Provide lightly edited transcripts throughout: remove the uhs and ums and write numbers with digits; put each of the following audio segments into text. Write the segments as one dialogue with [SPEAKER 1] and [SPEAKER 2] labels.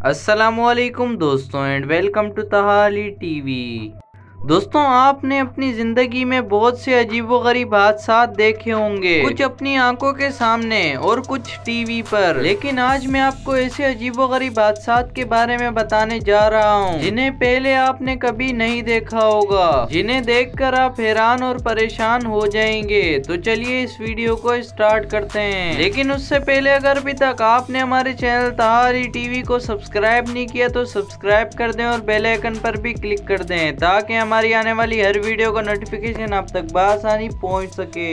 [SPEAKER 1] अस्सलामुअलैकुम दोस्तों and welcome to तहाली TV. दोस्तों, आपने अपनी जिंदगी में बहुत से अजीबोगरीब हादसा देखे होंगे, कुछ अपनी आंखों के सामने और कुछ टीवी पर। लेकिन आज मैं आपको ऐसे अजीबोगरीब हादसा के बारे में बताने जा रहा हूँ जिन्हें पहले आपने कभी नहीं देखा होगा, जिन्हें देखकर आप हैरान और परेशान हो जाएंगे। तो चलिए इस वीडियो को स्टार्ट करते हैं। लेकिन उससे पहले अगर अभी तक आपने हमारे चैनल तहाली टीवी को सब्सक्राइब नहीं किया तो सब्सक्राइब कर दें और बेल आइकन पर भी क्लिक कर दें ताकि हमारी आने वाली हर वीडियो का नोटिफिकेशन आप तक बआसानी पहुंच सके।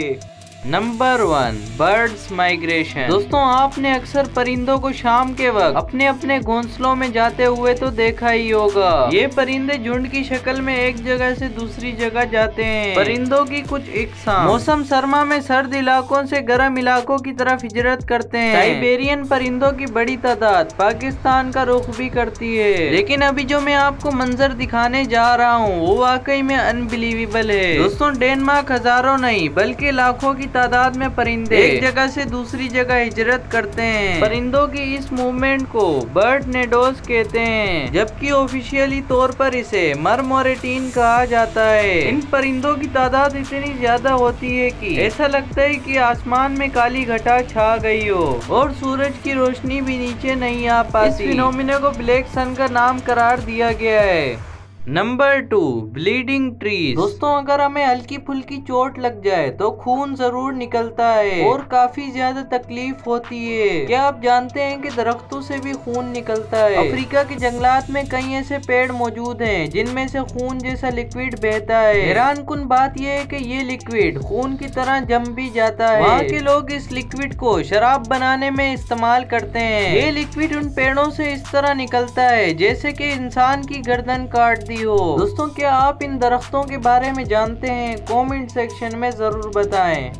[SPEAKER 1] Number 1, birds migration. दोस्तों, आपने अक्सर परिंदों को शाम के वक्त अपने अपने घोंसलों में जाते हुए तो देखा ही होगा। ये परिंदे झुंड की शक्ल में एक जगह से दूसरी जगह जाते हैं। परिंदों की कुछ इकसाम मौसम सरमा में सर्द इलाकों से गर्म इलाकों की तरफ हिजरत करते हैं। साइबेरियन परिंदों की बड़ी तादाद पाकिस्तान का रुख भी करती है। लेकिन अभी जो मैं आपको मंजर दिखाने जा रहा हूँ वो वाकई में अनबिलीवेबल है। दोस्तों, डेनमार्क हजारों नहीं बल्कि लाखों की तादाद में परिंदे एक जगह से दूसरी जगह हिजरत करते हैं। परिंदों की इस मूवमेंट को बर्ड नेडोस कहते हैं, जबकि ऑफिशियली तौर पर इसे मरमोरेटीन कहा जाता है। इन परिंदों की तादाद इतनी ज्यादा होती है कि ऐसा लगता है कि आसमान में काली घटा छा गई हो और सूरज की रोशनी भी नीचे नहीं आ पाती। इस फिनोमिना को ब्लैक सन का नाम करार दिया गया है। Number 2, bleeding trees. दोस्तों, अगर हमें हल्की फुल्की चोट लग जाए तो खून जरूर निकलता है और काफी ज्यादा तकलीफ होती है। क्या आप जानते हैं कि दरख्तों से भी खून निकलता है? अफ्रीका के जंगलात में कई ऐसे पेड़ मौजूद हैं जिनमें से खून जैसा लिक्विड बहता है। हैरानकुन बात यह है कि ये लिक्विड खून की तरह जम भी जाता है। वहाँ के लोग इस लिक्विड को शराब बनाने में इस्तेमाल करते हैं। ये लिक्विड उन पेड़ों से इस तरह निकलता है जैसे कि इंसान की गर्दन काट दी हो। दोस्तों, क्या आप इन दरख्तों के बारे में जानते हैं? कमेंट सेक्शन में जरूर बताएं।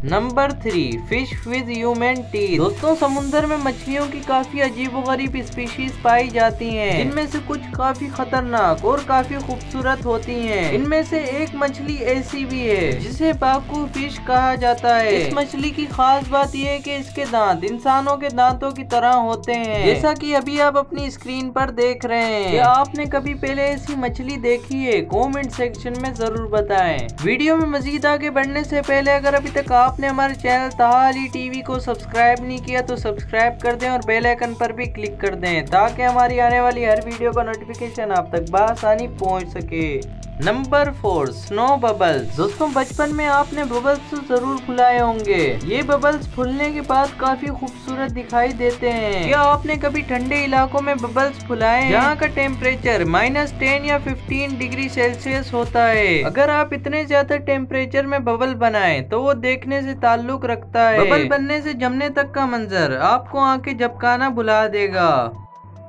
[SPEAKER 1] Number 3, fish with human teeth. दोस्तों, समुद्र में मछलियों की काफी अजीबोगरीब स्पीशीज पाई जाती हैं, जिनमें से कुछ काफी खतरनाक और काफी खूबसूरत होती हैं। इनमें से एक मछली ऐसी भी है जिसे पाकू फिश कहा जाता है। इस मछली की खास बात यह है कि इसके दांत इंसानों के दांतों की तरह होते हैं, जैसा कि अभी आप अपनी स्क्रीन पर देख रहे हैं। क्या आपने कभी पहले ऐसी मछली देखी है? कमेंट सेक्शन में जरूर बताएं। वीडियो में मजीद आगे बढ़ने से पहले अगर अभी तक आपने हमारे चैनल तहाली टीवी को सब्सक्राइब नहीं किया तो सब्सक्राइब कर दें और बेल आइकन पर भी क्लिक कर दें ताकि हमारी आने वाली हर वीडियो का नोटिफिकेशन आप तक बआसानी पहुंच सके। Number 4, snow bubbles. दोस्तों, बचपन में आपने बबल्स तो जरूर फुलाए होंगे। ये बबल्स फूलने के बाद काफी खूबसूरत दिखाई देते हैं। क्या आपने कभी ठंडे इलाकों में बबल्स फुलाए जहाँ का टेम्परेचर -10 या 15 डिग्री सेल्सियस होता है? अगर आप इतने ज्यादा टेम्परेचर में बबल बनाएं तो वो देखने से ताल्लुक रखता है। बबल बनने से जमने तक का मंजर आपको आंखें झपकाना भुला देगा।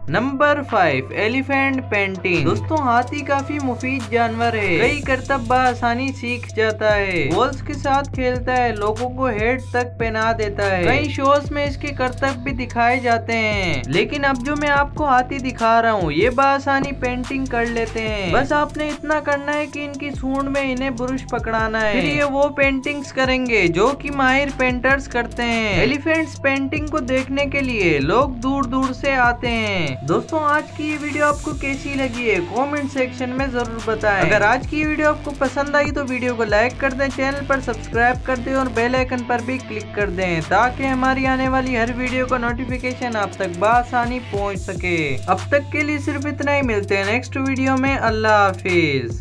[SPEAKER 1] Number 5, elephant painting. दोस्तों, हाथी काफी मुफीद जानवर है। कई करतब बआसानी सीख जाता है, बॉल्स के साथ खेलता है, लोगों को हेड तक पहना देता है। कई शोज में इसके करतब भी दिखाए जाते हैं। लेकिन अब जो मैं आपको हाथी दिखा रहा हूँ ये बआसानी पेंटिंग कर लेते हैं। बस आपने इतना करना है कि इनकी सूंड में इन्हें ब्रश पकड़ाना है, फिर ये वो पेंटिंग्स करेंगे जो कि माहिर पेंटर्स करते हैं। एलिफेंट्स पेंटिंग को देखने के लिए लोग दूर दूर से आते हैं। दोस्तों, आज की ये वीडियो आपको कैसी लगी है? कमेंट सेक्शन में जरूर बताएं। अगर आज की ये वीडियो आपको पसंद आई तो वीडियो को लाइक कर दें, चैनल पर सब्सक्राइब कर दें और बेल आइकन पर भी क्लिक कर दें ताकि हमारी आने वाली हर वीडियो का नोटिफिकेशन आप तक बआसानी पहुंच सके। अब तक के लिए सिर्फ इतना ही। मिलते हैं नेक्स्ट वीडियो में। अल्लाह हाफिज।